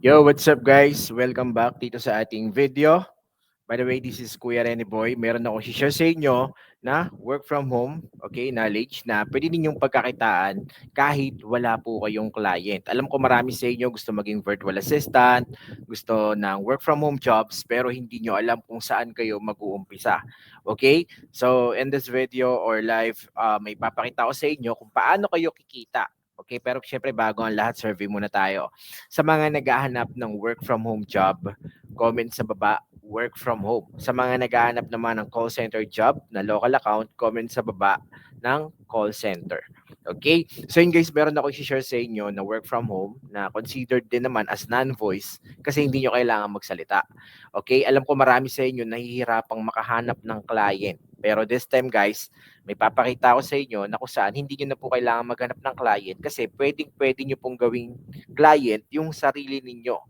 Yo, what's up guys? Welcome back dito sa ating video. By the way, this is Kuya Renny Boy. Meron ako share sa inyo na work from home, okay, knowledge na pwede ninyong pagkakitaan kahit wala po kayong client. Alam ko marami sa inyo gusto maging virtual assistant, gusto ng work from home jobs, pero hindi nyo alam kung saan kayo mag-uumpisa. Okay? So, in this video or live, may papakita ko sa inyo kung paano kayo kikita. Okay, pero syempre bago ang lahat, survey muna tayo. Sa mga naghahanap ng work from home job, comment sa baba, work from home. Sa mga naghahanap naman ng call center job na local account, comment sa baba ng call center. Okay? So yun guys, meron ako i-share sa inyo na work from home na considered din naman as non-voice kasi hindi nyo kailangan magsalita. Okay? Alam ko marami sa inyo nahihirapang makahanap ng client. Pero this time guys, may papakita ko sa inyo na kung saan hindi nyo na po kailangan maghanap ng client kasi pwede nyo pong gawing client yung sarili ninyo.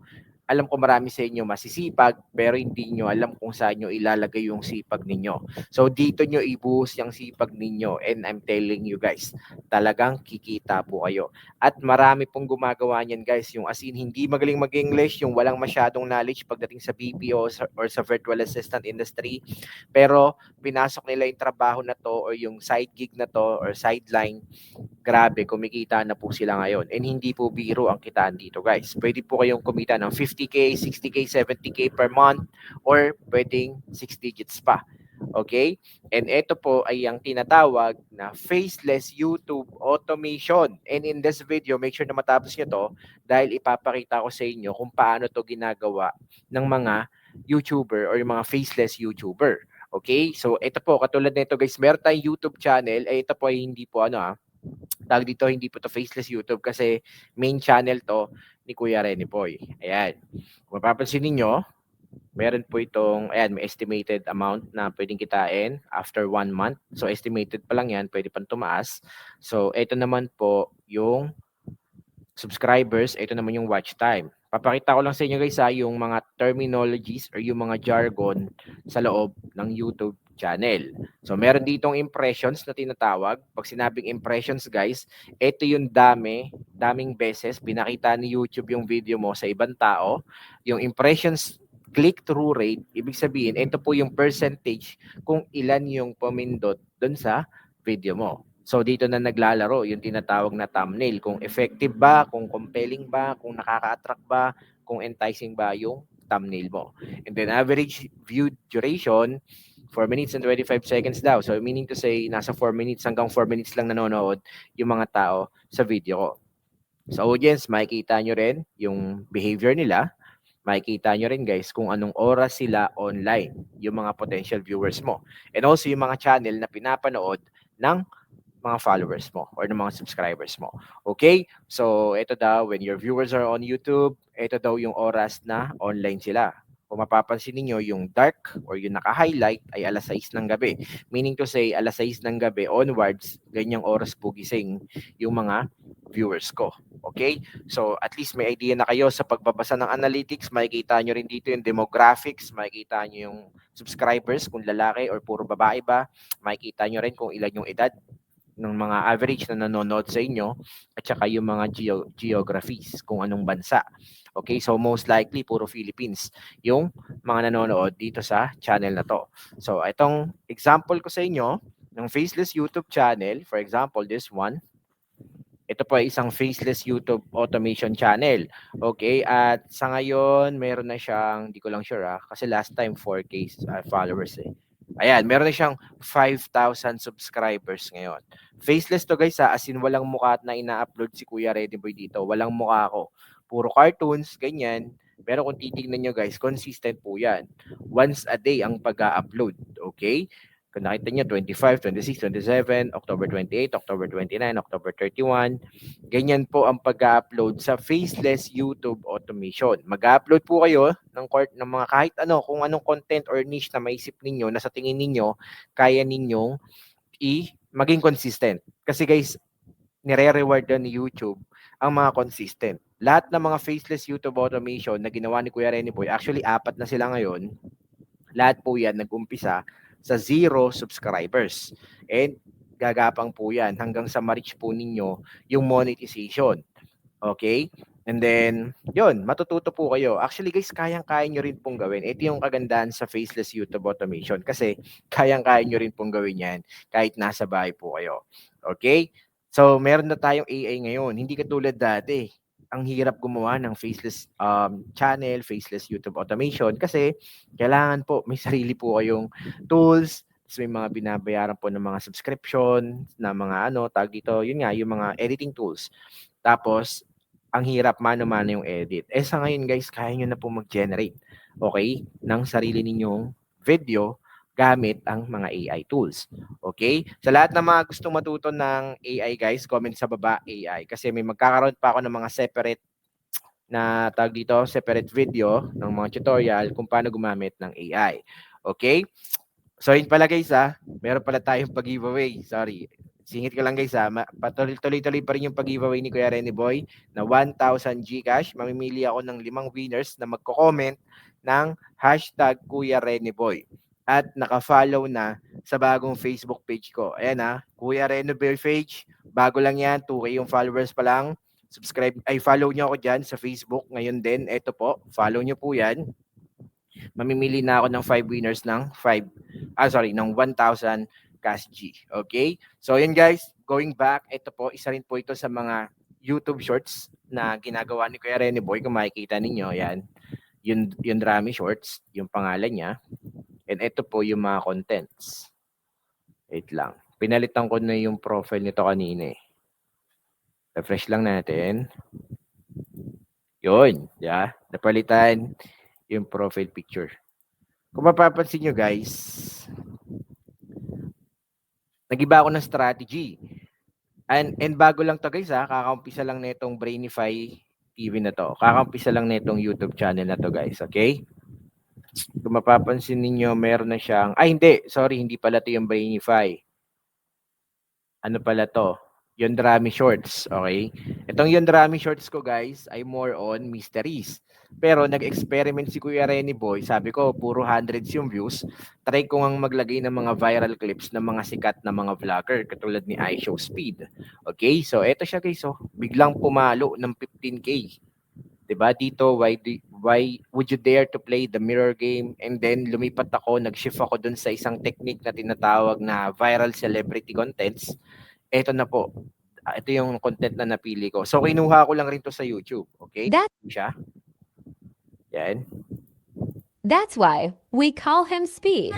Alam ko marami sa inyo masisipag pero hindi nyo alam kung saan nyo ilalagay yung sipag ninyo. So dito nyo ibuhos yung sipag ninyo and I'm telling you guys, talagang kikita po kayo. At marami pong gumagawa niyan guys, yung as in hindi magaling mag-English, yung walang masyadong knowledge pagdating sa BPO or sa virtual assistant industry, pero pinasok nila yung trabaho na to or yung side gig na to or sideline, grabe, kumikita na po sila ngayon. And hindi po biro ang kitaan dito, guys. Pwede po kayong kumita ng 50K, 60K, 70K per month or pwedeng 6 digits pa. Okay? And ito po ay ang tinatawag na faceless YouTube automation. And in this video, make sure na matapos nyo to dahil ipapakita ko sa inyo kung paano to ginagawa ng mga YouTuber or yung mga faceless YouTuber. Okay? So ito po, katulad nito guys, meron tayong YouTube channel. Ito po ay hindi po tawag dito, hindi po to faceless YouTube kasi main channel to ni Kuya Renny Boy. Ayan. Kung mapapansin ninyo, meron po itong, ayan, may estimated amount na pwedeng kitain after 1 month. So, estimated pa lang yan, pwede pang tumaas. So, ito naman po yung subscribers, ito naman yung watch time. Papakita ko lang sa inyo guys yung mga terminologies or yung mga jargon sa loob ng YouTube channel. So meron ditong impressions na tinatawag. Pag sinabing impressions guys, ito yung daming beses pinakita ni YouTube yung video mo sa ibang tao. Yung impressions click-through rate, ibig sabihin, ito po yung percentage kung ilan yung pumindot dun sa video mo. So dito na naglalaro yung tinatawag na thumbnail, kung effective ba, kung compelling ba, kung nakaka-attract ba, kung enticing ba yung thumbnail mo. And then average view duration, 4 minutes and 25 seconds daw. So meaning to say, nasa 4 minutes hanggang 4 minutes lang nanonood yung mga tao sa video ko. Sa audience, makikita nyo rin yung behavior nila. Makikita nyo rin guys kung anong oras sila online, yung mga potential viewers mo. And also yung mga channel na pinapanood ng mga followers mo or ng mga subscribers mo. Okay? So, ito daw, when your viewers are on YouTube, ito daw yung oras na online sila. Kung mapapansin niyo yung dark or yung naka-highlight ay alas 6 ng gabi. Meaning to say, alas 6 ng gabi onwards, ganyang oras po gising yung mga viewers ko. Okay? So, at least may idea na kayo sa pagbabasa ng analytics. Makikita nyo rin dito yung demographics. Makikita nyo yung subscribers, kung lalaki or puro babae ba. Makikita nyo rin kung ilan yung edad ng mga average na nanonood sa inyo at saka yung mga geographies kung anong bansa. Okay, so most likely puro Philippines yung mga nanonood dito sa channel na to. So itong example ko sa inyo ng faceless YouTube channel, for example, this one, ito po ay isang faceless YouTube automation channel. Okay, at sa ngayon, meron na siyang, hindi ko lang sure kasi last time 4K followers eh. Ayan, meron na siyang 5,000 subscribers ngayon. Faceless to guys as in walang mukha na ina-upload si Kuya Ready Boy dito. Walang mukha ko. Puro cartoons, ganyan. Pero kung titignan nyo guys, consistent po yan. Once a day ang pag-upload. Okay? Kung nakita nyo, 25, 26, 27, October 28, October 29, October 31. Ganyan po ang pag-upload sa faceless YouTube automation. Mag-upload po kayo ng mga kahit ano, kung anong content or niche na maisip ninyo, na sa tingin ninyo, kaya ninyong maging consistent. Kasi guys, nire-reward ni YouTube ang mga consistent. Lahat ng mga faceless YouTube automation na ginawa ni Kuya Renny Boy, actually 4 na sila ngayon, lahat po yan nag-umpisa sa 0 subscribers. And gagapang po yan hanggang sa ma-reach po ninyo yung monetization. Okay? And then, yun, matututo po kayo. Actually guys, kayang-kaya nyo rin pong gawin. Ito yung kagandahan sa faceless YouTube automation kasi kayang-kaya nyo rin pong gawin yan kahit nasa bahay po kayo. Okay? So, meron na tayong AI ngayon. Hindi katulad dati. Ang hirap gumawa ng faceless channel, faceless YouTube automation kasi kailangan po may sarili po kayong tools, may mga binabayaran po ng mga subscription, na mga tag dito, yun nga, yung mga editing tools. Tapos, ang hirap mano-mano yung edit. Sa ngayon guys, kaya nyo na po mag-generate, okay, ng sarili ninyong video gamit ang mga AI tools. Okay? Sa lahat ng mga gustong matuto ng AI guys, comment sa baba AI. Kasi may magkakaroon pa ako ng mga separate na tag dito, separate video ng mga tutorial kung paano gumamit ng AI. Okay? So yun pala guys meron pala tayong pag-giveaway. Sorry. Singit ko lang guys patuloy-tuloy pa rin yung pag-giveaway ni Kuya Rene Boy na 1,000 Gcash. Mamimili ako ng 5 winners na magko-comment ng hashtag Kuya Rene Boy. At naka-follow na sa bagong Facebook page ko. Ayan Kuya Rene Boy page. Bago lang yan, 2K yung followers pa lang. Subscribe, follow nyo ako dyan sa Facebook. Ngayon din, eto po, follow nyo po yan. Mamimili na ako ng 5 winners ng ng 1,000 cash G. Okay? So yun guys, going back, ito po, isa rin po ito sa mga YouTube shorts na ginagawa ni Kuya Rene Boy. Kung makikita ninyo, yan. Yung Drami Shorts, yung pangalan niya. And ito po yung mga contents. Wait lang. Pinalitan ko na yung profile nito kanina eh. Refresh lang natin. Yun. Yeah. Napalitan yung profile picture. Kung mapapansin nyo guys, nag-iba ako ng strategy. And bago lang to guys kakaumpisa lang nitong Brainify TV na to. Kakaumpisa lang nitong YouTube channel na to guys, okay? Kung mapapansin niyo meron na siyang, hindi pala to yung Brainify. Ano pala to? Yondrami Shorts, okay? Itong Yondrami Shorts ko guys ay more on mysteries. Pero nag-experiment si Kuya Rene Boy, sabi ko puro hundreds yung views. Try ko ngang maglagay ng mga viral clips ng mga sikat na mga vlogger katulad ni iShowSpeed. Okay, so eto siya guys, biglang pumalo ng 15K. Diba? Dito, why would you dare to play the mirror game? And then lumipat ako, nag-shift ako dun sa isang technique na tinatawag na viral celebrity contents. Ito na po. Ito yung content na napili ko. So, kinuha ko lang rin to sa YouTube. Okay? Siya. Yan. That's why we call him Speed.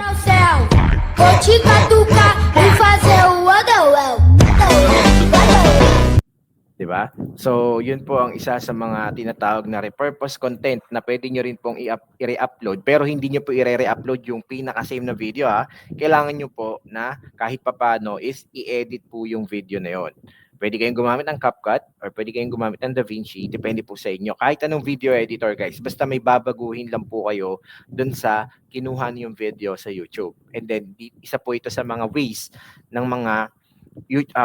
Diba? So, yun po ang isa sa mga tinatawag na repurpose content na pwede nyo rin pong i-re-upload. Pero hindi nyo po i-re-upload yung pinaka-same na video Kailangan nyo po na kahit papano is i-edit po yung video na yon. Pwede kayong gumamit ng CapCut or pwede kayong gumamit ng DaVinci. Depende po sa inyo. Kahit anong video editor guys. Basta may babaguhin lang po kayo dun sa kinuha niyong video sa YouTube. And then, isa po ito sa mga ways ng mga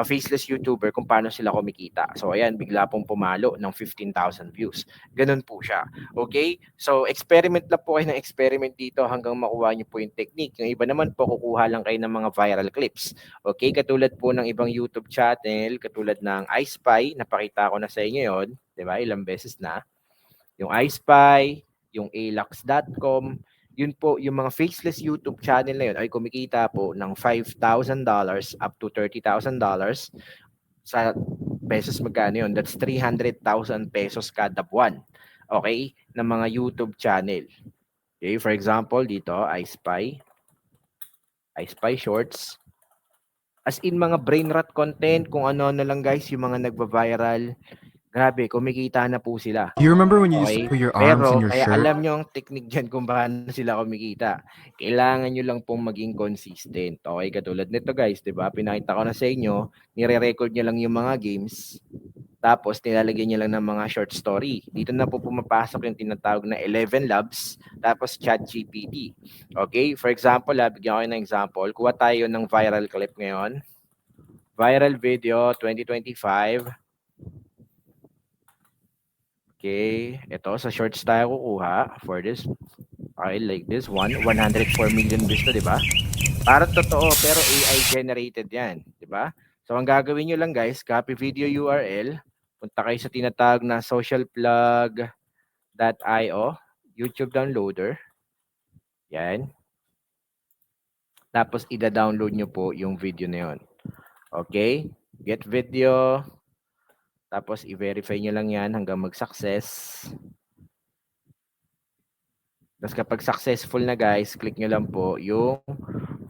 faceless YouTuber kung paano sila kumikita. So ayan, bigla pong pumalo ng 15,000 views. Ganun po siya. Okay? So experiment lang po kayo ng experiment dito hanggang makuha niyo po yung technique. Yung iba naman po, kukuha lang kayo ng mga viral clips. Okay? Katulad po ng ibang YouTube channel, katulad ng iSpy, napakita ko na sa inyo yon, di ba? Ilang beses na. Yung iSpy, yung alax.com, yun po, yung mga faceless YouTube channel na yun ay kumikita po ng $5,000 up to $30,000 sa pesos magkano yun? That's 300,000 pesos kada buwan. Okay? Ng mga YouTube channel. Okay, for example, dito, iSpy Shorts. As in mga brain rot content, kung ano-ano lang guys, yung mga nagba-viral. Grabe, kumikita na po sila. Do you remember when you used to put your arms in your kaya shirt? alam nyo ang technique dyan kung paano sila kumikita. Kailangan nyo lang pong maging consistent. Okay, katulad nito guys, di ba? Pinakita ko na sa inyo, nire-record nyo lang yung mga games, tapos nilalagyan nyo lang ng mga short story. Dito na po pumapasok yung tinatawag na 11 Labs, tapos ChatGPT. Okay, for example, bigyan ko ng example. Kuha tayo ng viral clip ngayon. Viral video 2025. Okay, ito sa shorts tayo kukuha for this. Okay, like this one, 104 million views to, di ba? Parang totoo, pero AI generated yan, di ba? So, ang gagawin nyo lang guys, copy video URL, Punta kayo sa tinatawag na socialplug.io, YouTube downloader. Yan. Tapos, ida-download nyo po yung video na yun. Okay? Get video. Tapos, i-verify nyo lang yan hanggang mag-success. Tapos, kapag successful na guys, click nyo lang po yung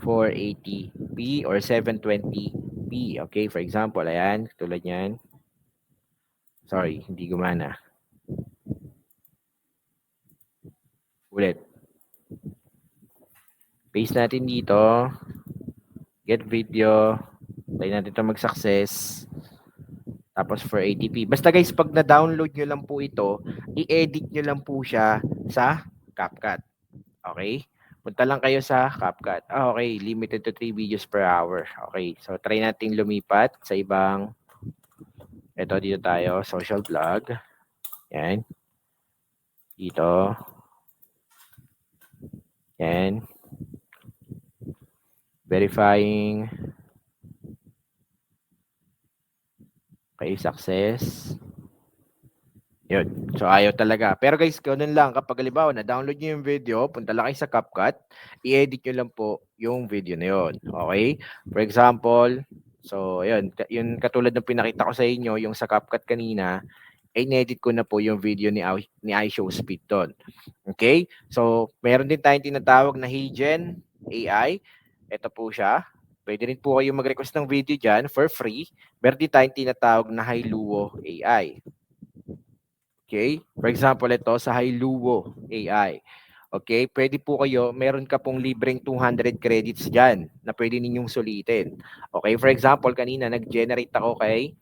480p or 720p. Okay? For example, ayan. Tulad yan. Sorry, hindi gumana. Ulit. Paste natin dito. Get video. Try natin ito mag-success. Tapos 480p. Basta guys, pag na-download nyo lang po ito, i-edit nyo lang po siya sa CapCut. Okay? Punta lang kayo sa CapCut. Okay. Limited to 3 videos per hour. Okay. So, try natin lumipat sa ibang. Ito, dito tayo. Social vlog. Yan. Dito. Yan. Verifying. Okay, success. Yun. So, ayaw talaga. Pero guys, ganun lang. Kapag halimbawa, na-download nyo yung video, punta lang kayo sa CapCut, i-edit nyo lang po yung video na yun. Okay? For example, so, yun. Yung katulad ng pinakita ko sa inyo, yung sa CapCut kanina, in-edit ko na po yung video ni iShowSpeed doon. Okay? So, meron din tayong tinatawag na Heygen AI. Ito po siya. Pwede rin po kayo mag-request ng video dyan for free. Meron din tayong tinatawag na Hailuo AI. Okay? For example, ito sa Hailuo AI. Okay? Pwede po kayo, meron ka pong libreng 200 credits dyan na pwede ninyong sulitin. Okay? For example, kanina nag-generate ako kay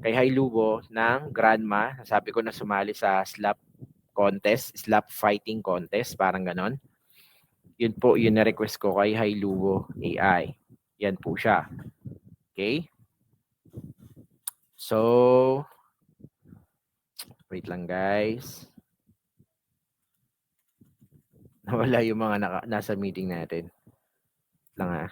Hailuo ng Grandma. Sabi ko na sumali sa slap contest, slap fighting contest, parang ganon. Yun po, yun na-request ko kay Hailuo AI. Yan po siya. Okay? So, wait lang guys. Nawala yung mga nasa meeting natin. Lang ha.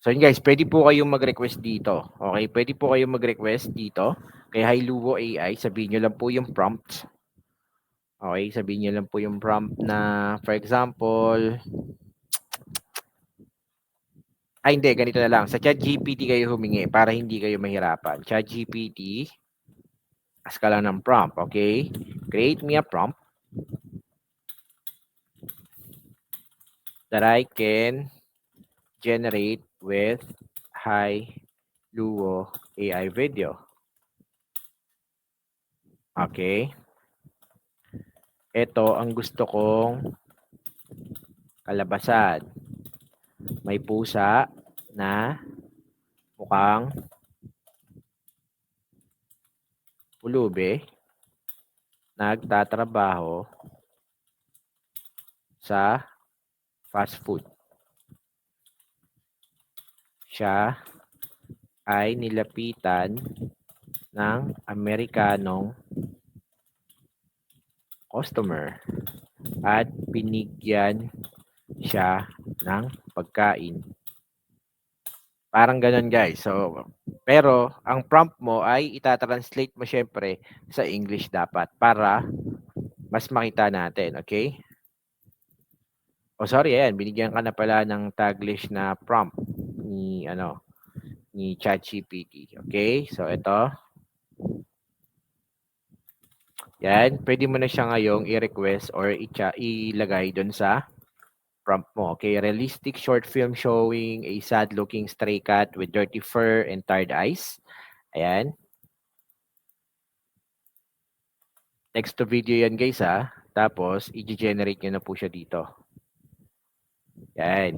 So yun guys, pwede po kayong mag-request dito. Okay, pwede po kayong mag-request dito kay Hailuo AI. Sabihin nyo lang po yung prompt. Okay, sabihin nyo lang po yung prompt na, for example, hindi, ganito na lang. Sa ChatGPT kayo humingi para hindi kayo mahirapan. ChatGPT, ask ka lang ng prompt, okay? Create me a prompt that I can generate with Hailuo AI video. Okay. Ito ang gusto kong kalabasan. May pusa na mukhang pulubi, nagtatrabaho sa fast food. Siya ay nilapitan ng Amerikanong customer at binigyan siya ng pagkain. Parang ganun guys. So, pero ang prompt mo ay itatranslate mo syempre sa English dapat para mas makita natin, okay? Oh, sorry, ayan, binigyan ka na pala ng Taglish na prompt ni ChatGPT. Okay? So, ito. Yan, pwede mo na siya ngayong i-request or ilagay doon sa prompt mo. Okay, realistic short film showing a sad-looking stray cat with dirty fur and tired eyes. Ayan. Text to video yan guys ha. Tapos, i-generate nyo na po siya dito. Yan.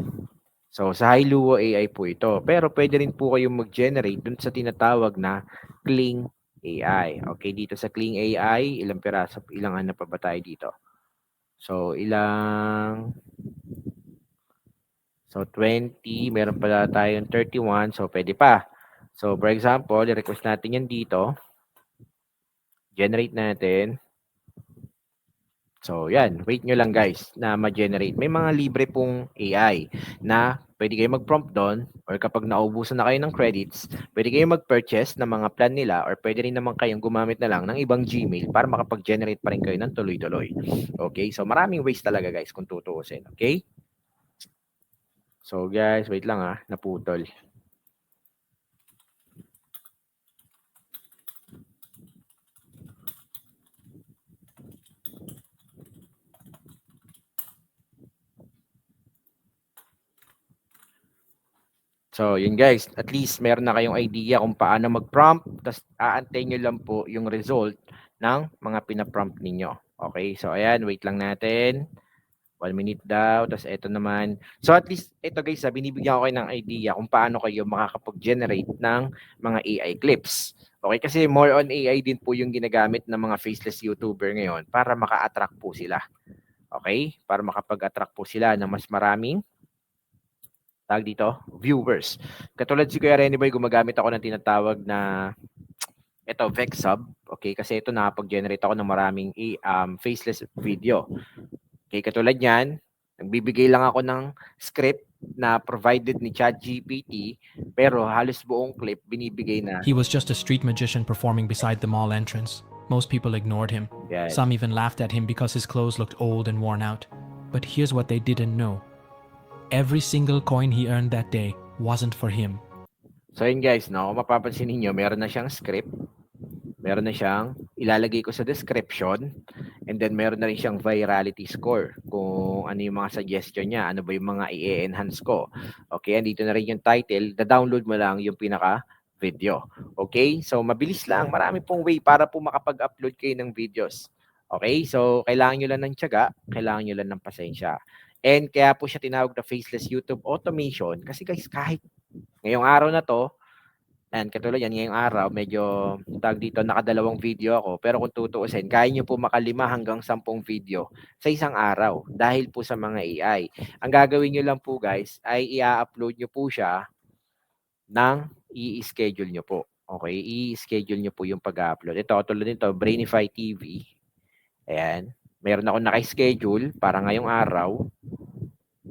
So, sa Hailuo AI po ito. Pero pwede rin po kayong mag-generate dun sa tinatawag na Kling AI. Okay, dito sa Kling AI, ilang piraso, ilang ano pa ba tayo dito? So, So, 20, meron pala tayong 31, so pwede pa. So, for example, i-request natin yan dito. Generate natin. So, yan. Wait nyo lang guys na ma-generate. May mga libre pong AI na pwede kayo mag-prompt doon or kapag naubusan na kayo ng credits, pwede kayo mag-purchase ng mga plan nila or pwede rin naman kayong gumamit na lang ng ibang Gmail para makapag-generate pa rin kayo ng tuloy-tuloy. Okay? So, maraming ways talaga guys kung tutuusin. Okay? So, guys, wait lang naputol. So, yun guys, at least meron na kayong idea kung paano mag-prompt, tapos aantayin nyo lang po yung result ng mga pina-prompt ninyo. Okay, so ayan, wait lang natin. 1 minute daw, tapos ito naman. So at least, ito guys, binibigyan ko kayo ng idea kung paano kayo makakapag-generate ng mga AI clips. Okay, kasi more on AI din po yung ginagamit ng mga faceless YouTuber ngayon para maka-attract po sila. Okay, para makapag-attract po sila ng mas maraming viewers. Katulad si Kuya Rene Boy, gumagamit ako ng tinatawag na ito, VexSub. Okay, kasi ito nakapag-generate ako ng maraming faceless video. Okay, katulad niyan, nagbibigay lang ako ng script na provided ni ChatGPT, pero halos buong clip binibigay na. He was just a street magician performing beside the mall entrance. Most people ignored him. Yan. Some even laughed at him because his clothes looked old and worn out. But here's what they didn't know. Every single coin he earned that day wasn't for him. So yun guys, no, kung mapapansin niyo, meron na siyang script. Meron na siyang ilalagay ko sa description, and then meron na rin siyang virality score kung ano yung mga suggestion niya, ano ba yung mga i-enhance ko. Okay, andito na rin yung title, da-download mo lang yung pinaka video. Okay, so mabilis lang, marami pong way para po makapag-upload kayo ng videos. Okay, so kailangan nyo lang ng tiyaga, kailangan nyo lang ng pasensya. And kaya po siya tinawag na faceless YouTube automation kasi guys, kahit ngayong araw na to, and katulad yan, ngayong araw, medyo dito, nakadalawang video ako. Pero kung tutuusin, kaya nyo po makalima hanggang 10 video sa isang araw dahil po sa mga AI. Ang gagawin nyo lang po guys, ay i-upload nyo po siya ng i-schedule nyo po. Okay, i-schedule nyo po yung pag-upload. Ito, tulad nito, Brainify TV. Ayan. Meron ako naka-schedule para ngayong araw.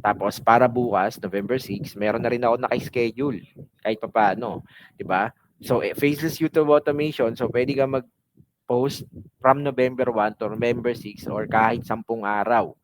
Tapos para bukas, November 6, meron na rin ako naka-schedule kahit papaano, 'di ba? So faceless YouTube automation, so pwede ka mag-post from November 1 to November 6 or kahit 10 araw.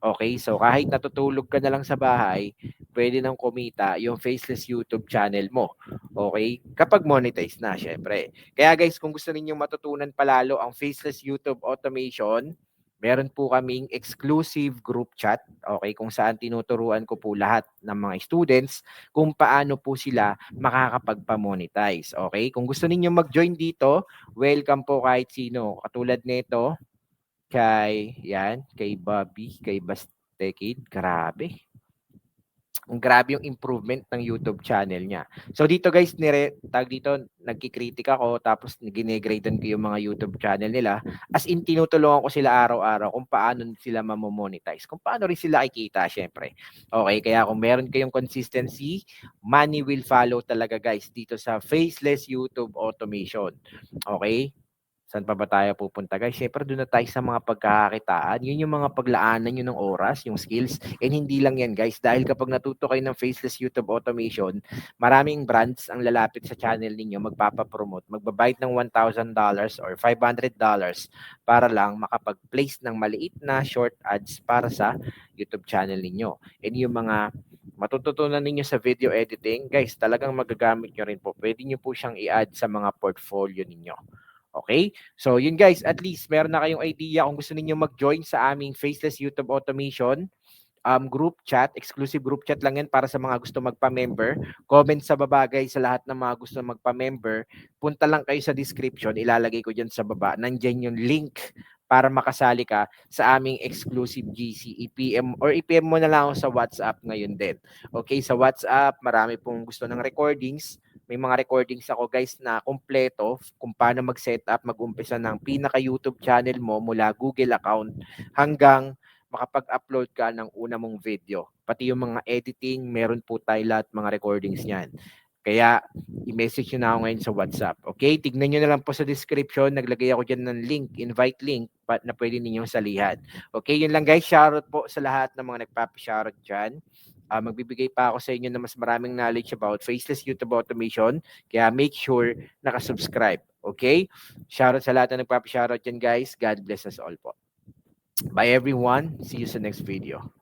Okay, so kahit natutulog ka na lang sa bahay, pwede nang kumita yung faceless YouTube channel mo. Okay? Kapag monetize na, syempre. Kaya guys, kung gusto niyo matutunan palalo ang faceless YouTube automation, meron po kaming exclusive group chat, okay, kung saan tinuturuan ko po lahat ng mga students kung paano po sila makakapagpa-monetize. Okay? Kung gusto niyo mag-join dito, welcome po kahit sino. Katulad nito, kay Bobby, kay Bastekid, grabe. Ang grabe yung improvement ng YouTube channel niya. So dito guys, nagkikritik ako tapos ginegradean ko yung mga YouTube channel nila. As in, tinutulungan ko sila araw-araw kung paano sila mamomonetize. Kung paano rin sila kikita, syempre. Okay, kaya kung meron kayong consistency, money will follow talaga guys dito sa faceless YouTube automation. Okay? Saan pa ba tayo pupunta guys? Siyempre doon na tayo sa mga pagkakakitaan. Yun yung mga paglaanan nyo ng oras, yung skills. And hindi lang yan guys. Dahil kapag natuto kayo ng faceless YouTube automation, maraming brands ang lalapit sa channel ninyo, magpapapromote. Magbabayad ng $1,000 or $500 para lang makapag-place ng maliit na short ads para sa YouTube channel ninyo. And yung mga matututunan ninyo sa video editing, guys, talagang magagamit nyo rin po. Pwede nyo po siyang i-add sa mga portfolio ninyo. Okay? So, yun guys, at least meron na kayong idea kung gusto niyo mag-join sa aming faceless YouTube automation group chat, exclusive group chat lang yan para sa mga gusto magpa-member. Comment sa baba guys sa lahat ng mga gusto magpa-member. Punta lang kayo sa description, ilalagay ko dyan sa baba. Nandiyan yung link para makasali ka sa aming exclusive GC. IPM or IPM mo na lang ako sa WhatsApp ngayon din. Okay, sa WhatsApp, marami pong gusto ng recordings. May mga recordings ako guys na kompleto kung paano mag-setup, mag-umpisa ng pinaka-YouTube channel mo mula Google account hanggang makapag-upload ka ng una mong video. Pati yung mga editing, meron po tayo lahat mga recordings niyan. Kaya, i-message nyo na ako ngayon sa WhatsApp. Okay? Tignan nyo na lang po sa description. Naglagay ako dyan ng link, invite link, na pwede ninyong salihan. Okay? Yun lang guys. Shoutout po sa lahat ng mga nagpapa-shoutout dyan. Magbibigay pa ako sa inyo na mas maraming knowledge about faceless YouTube automation. Kaya make sure nakasubscribe. Okay? Shoutout sa lahat na nagpapa-shoutout dyan guys. God bless us all po. Bye everyone. See you sa next video.